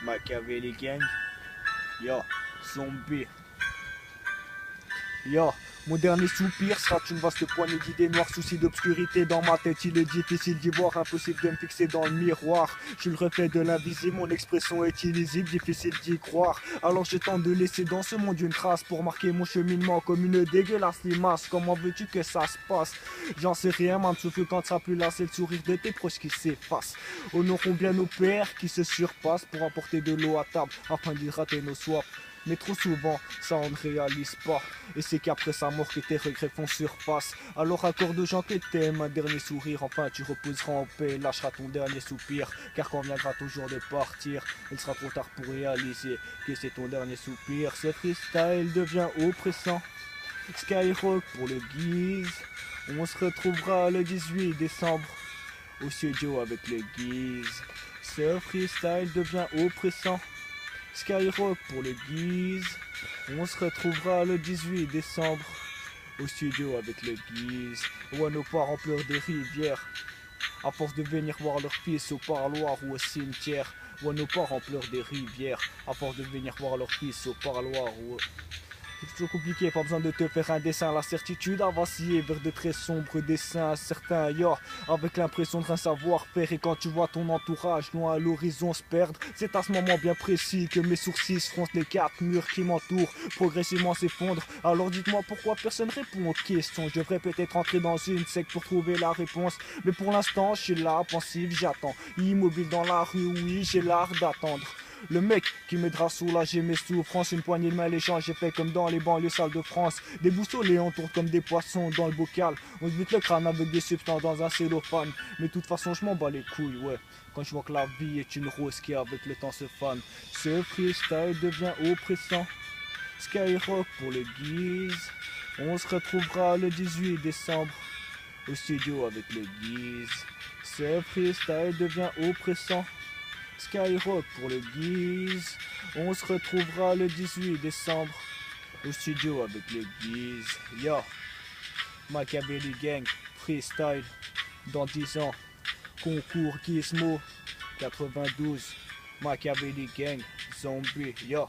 Machiavelli Gang, yo, zombie, yo. Mon dernier soupir sera une vaste poignée d'idées noires, soucis d'obscurité dans ma tête. Il est difficile d'y voir, impossible de me fixer dans le miroir. Je suis le reflet de l'invisible, mon expression est illisible, difficile d'y croire. Alors je tente de laisser dans ce monde une trace pour marquer mon cheminement comme une dégueulasse limace. Comment veux-tu que ça se passe? J'en sais rien, man, sauf que quand ça plus là, c'est le sourire de tes proches qui s'efface. Honorons bien nos pères qui se surpassent pour apporter de l'eau à table afin d'hydrater nos soifs. Mais trop souvent, ça on ne réalise pas. Et c'est qu'après sa mort que tes regrets font surface. Alors accorde aux gens que t'aimes un dernier sourire. Enfin tu reposeras en paix et lâcheras ton dernier soupir. Car quand viendra ton jour de partir, il sera trop tard pour réaliser que c'est ton dernier soupir. Ce freestyle devient oppressant. Skyrock pour le guise. On se retrouvera le 18 décembre au studio avec le guise. Ce freestyle devient oppressant. Skyrock pour le guise. On se retrouvera le 18 décembre au studio avec le guise. Ouais, nos parents pleurent des rivières à force de venir voir leur fils au parloir ou au cimetière. Ouais, nos parents pleurent des rivières à force de venir voir leur fils au parloir ou c'est toujours compliqué, pas besoin de te faire un dessin. La certitude a vacillé vers de très sombres dessins. Certains ailleurs, avec l'impression de rien savoir-faire. Et quand tu vois ton entourage loin à l'horizon se perdre, c'est à ce moment bien précis que mes sourcils froncent les quatre murs qui m'entourent, progressivement s'effondrent. Alors dites-moi pourquoi personne répond aux questions. Je devrais peut-être entrer dans une secte pour trouver la réponse. Mais pour l'instant, je suis là, pensif, j'attends. Immobile dans la rue, oui, j'ai l'art d'attendre. Le mec qui m'aidera à soulager mes souffrances. Une poignée de main l'échange, j'ai fait comme dans les banlieues sales de France. Des boussolés, on tourne comme des poissons dans le bocal. On se bute le crâne avec des substances dans un cellophane. Mais de toute façon je m'en bats les couilles, ouais. Quand je vois que la vie est une rose qui avec le temps se fane. Ce freestyle devient oppressant. Skyrock pour le guise. On se retrouvera le 18 décembre au studio avec le guise. Ce freestyle devient oppressant. Skyrock pour le guise. On se retrouvera le 18 décembre au studio avec le guise. Yo, Machiavelli Gang, freestyle dans 10 ans. Concours Gizmo 92. Machiavelli Gang, zombie. Yo.